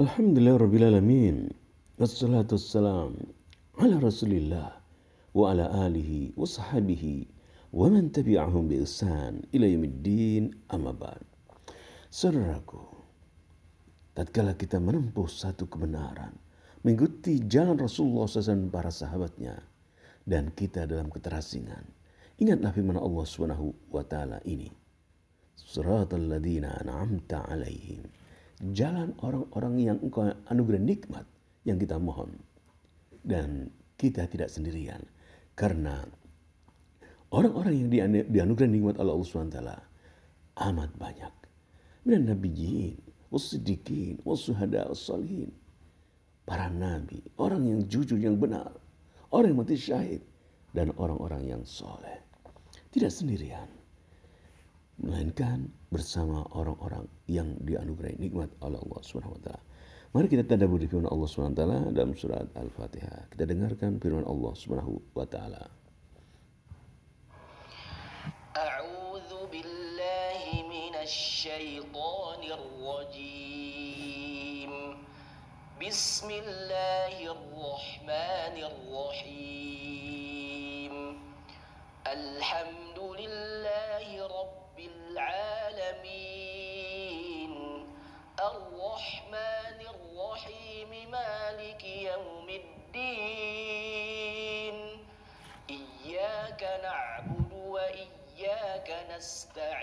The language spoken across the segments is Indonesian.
Alhamdulillahirrabbilalamin. Wassalatu wassalam ala rasulillah wa ala alihi wa sahabihi wa man tabi'ahum bi ihsan ila yaumiddin amma ba'd. Saudaraku, tatkala kita menempuh satu kebenaran, mengikuti jalan Rasulullah SAW dan para sahabatnya, dan kita dalam keterasingan, ingatlah firman Allah Subhanahu wa taala ini. Siratal ladzina an'amta 'alaihim. Jalan orang-orang yang engkau anugerah nikmat yang kita mohon. Dan kita tidak sendirian. Karena orang-orang yang dianugerah nikmat oleh Allah SWT amat banyak. Minan nabiyyin, wassiddiqin, wassuhada, wassalihin. Para nabi, orang yang jujur, yang benar. Orang yang mati syahid. Dan orang-orang yang soleh. Tidak sendirian. Melainkan bersama orang-orang yang dianugerahi nikmat oleh Allah Subhanahu wa taala. Mari kita tadabbur firman Allah Subhanahu wa taala dalam surat Al-Fatihah. Kita dengarkan firman Allah Subhanahu wa taala. A'udzu billahi minasy syaithanir rajim. Bismillahirrahmanirrahim. Alhamdulillahi العالمين الرحمن الرحيم مالك يوم الدين إياك نعبد وإياك نستعين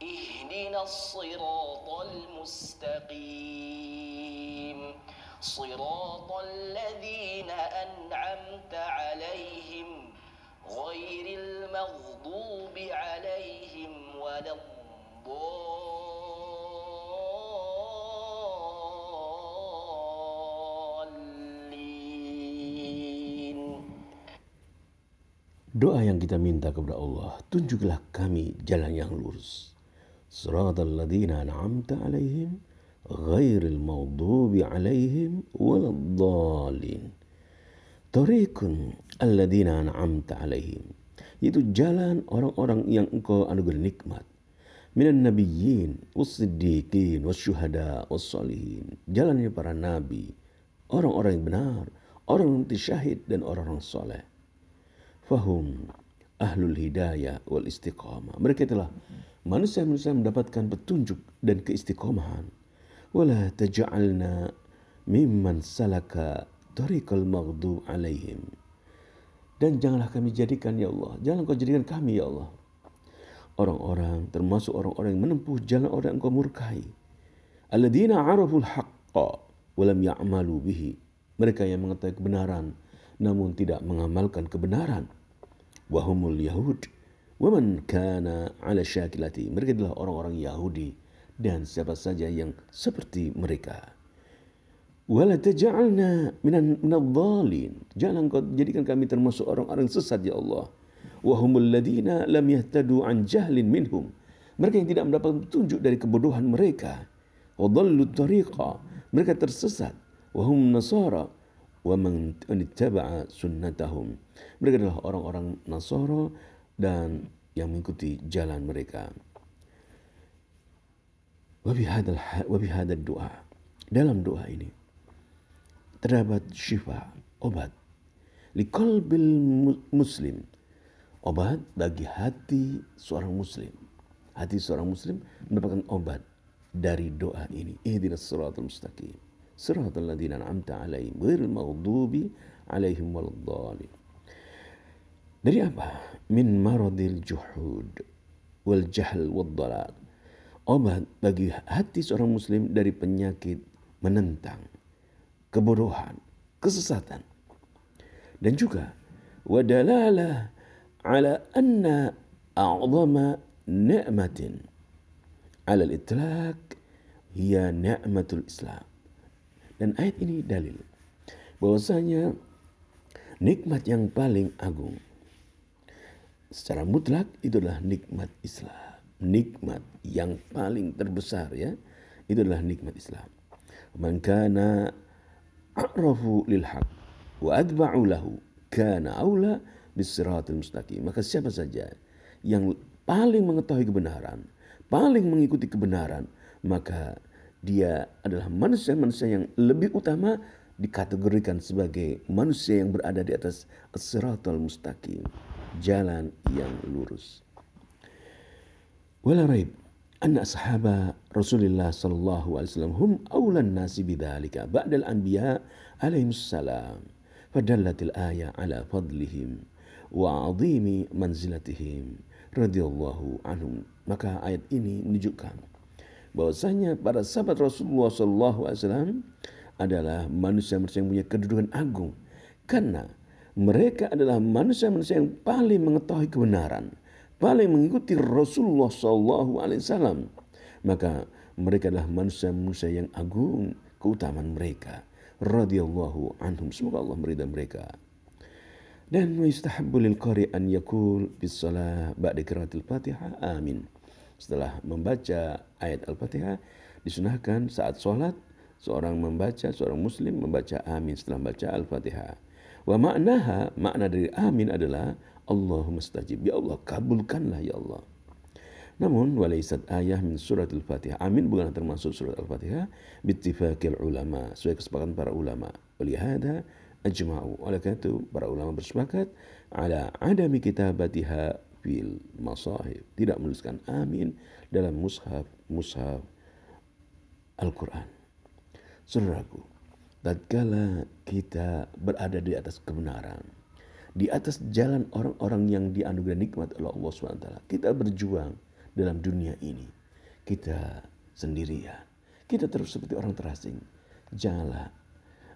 اهدنا الصراط المستقيم صراط الذين أنعمت عليهم غير المغضوب عليهم ولا الضالين. Doa yang kita minta kepada Allah, tunjuklah kami jalan yang lurus. Shiratal ladzina an'amta 'alaihim ghairil maghdubi 'alaihim waladdallin. Tariqun alladzina an'amta 'alaihim, yaitu jalan orang-orang yang engkau anugerah nikmat. Minan nabiyyin wassiddiqin wasyuhada wassalihin. Jalannya para nabi, orang-orang yang benar, orang yang mati syahid dan orang-orang soleh. Fahum ahlul hidayah wal istiqamah. Mereka telah manusia-manusia mendapatkan petunjuk dan keistiqomahan. Wala taj'alna mimman salaka tariqal maghdub alaihim. Dan janganlah kami jadikan, ya Allah, jangan kau jadikan kami, ya Allah, orang-orang, termasuk orang-orang yang menempuh jalan orang yang kau murkai. Alladzina araful haqqa walam ya'malu bihi. Mereka yang mengetahui kebenaran namun tidak mengamalkan kebenaran. Wahumul yahud waman kana ala syakilati. Mereka adalah orang-orang Yahudi dan siapa saja yang seperti mereka. Wala taj'alna minadh-dhalin. Jangan kau jadikan kami termasuk orang-orang sesat, ya Allah. Wa humul ladzina lam yahtadu an jahlin minhum. Mereka yang tidak mendapat petunjuk dari kebodohan mereka. Wa dhallu tariqa. Mereka tersesat. Wa hum nasara wa man ittaba'a sunnatahum. Mereka adalah orang-orang Nasara dan yang mengikuti jalan mereka. Wa bihadzal du'a. Dalam doa ini terdapat syifa, obat. Liqalbil muslim. Obat bagi hati seorang muslim. Hati seorang muslim mendapatkan obat dari doa ini. Ihdinas siratal mustaqim. Siratal ladzina an'amta 'alaihim ghairil maghdubi 'alaihim waladdallin. Dari apa? Min maradil juhud wal jahl wad dhalal. Obat bagi hati seorang muslim dari penyakit menentang, kebodohan, kesesatan. Dan juga wadalalah ala anna a'zama ni'matin ala al-itlaq hiya ni'matul Islam. Dan ayat ini dalil bahwasanya nikmat yang paling agung secara mutlak itu adalah nikmat Islam. Nikmat yang paling terbesar, ya, itu adalah nikmat Islam. Man kana a'rafu lil haq wa adba'u lahu kana aula bisiratil mustaqim. Maka siapa saja yang paling mengetahui kebenaran, paling mengikuti kebenaran, maka dia adalah manusia-manusia yang lebih utama, dikategorikan sebagai manusia yang berada di atas as-siratal mustaqim, jalan yang lurus. Wala raib anna ashaba Rasulullah sallallahu alaihi wasallam hum awlan nasi bidzalika ba'dal anbiya alaihimus salam. Fadallatil ayah ala fadlihim wa 'azimi manzilatihim radhiyallahu anhum. Maka ayat ini menunjukkan bahwasanya para sahabat Rasulullah sallallahu alaihi wasallam adalah manusia-manusia yang punya kedudukan agung, karena mereka adalah manusia-manusia yang paling mengetahui kebenaran, paling mengikuti Rasulullah sallallahu alaihi wasallam. Maka mereka adalah manusia-manusia yang agung, keutamaan mereka radhiyallahu anhum, semoga Allah meridai mereka. Dan yustahabbu lil qari an yaqul bis shalah ba'da qiraatil Fatihah amin. Setelah membaca ayat Al-Fatihah, disunahkan saat sholat seorang muslim membaca amin setelah membaca Al-Fatihah. Wa maknaha, makna dari amin adalah Allahumma stajib, ya Allah kabulkanlah ya Allah. Namun walaysat ayah min surat Al-Fatihah, amin bukan termasuk surat Al-Fatihah bittifaqil ulama, sesuai kesepakatan para ulama. Walihada ajma'u, oleh karena itu para ulama bersepakat ala adami kitabatiha fil masahib, tidak menuliskan amin dalam mushaf Al-Quran. Saudaraku, tatkala kita berada di atas kebenaran, di atas jalan orang-orang yang dianugerahkan nikmat oleh Allah SWT, kita berjuang dalam dunia ini, kita sendirian, kita terus seperti orang terasing. Janganlah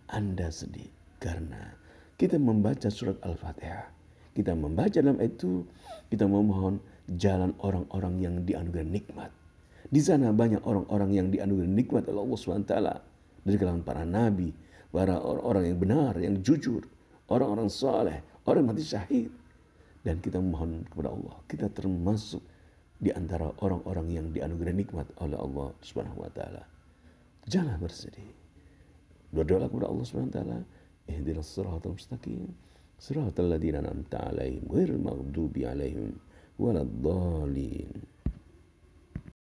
Anda sedih karena kita membaca surat Al-Fatihah. Kita membaca dalam itu, kita memohon jalan orang-orang yang dianugerahkan nikmat. Di sana banyak orang-orang yang dianugerahkan nikmat oleh Allah SWT, dari kalangan para nabi, para orang-orang yang benar, yang jujur, orang-orang saleh, orang mati syahid. Dan kita memohon kepada Allah, kita termasuk di antara orang-orang yang dianugerahkan nikmat oleh Allah Subhanahu wa taala. Jangan bersedih. Berdoa kepada Allah Subhanahu wa taala, ihdinas siratal mustaqim, siratal ladzina an'amta 'alaihim ghairil maghdubi 'alaihim waladdallin.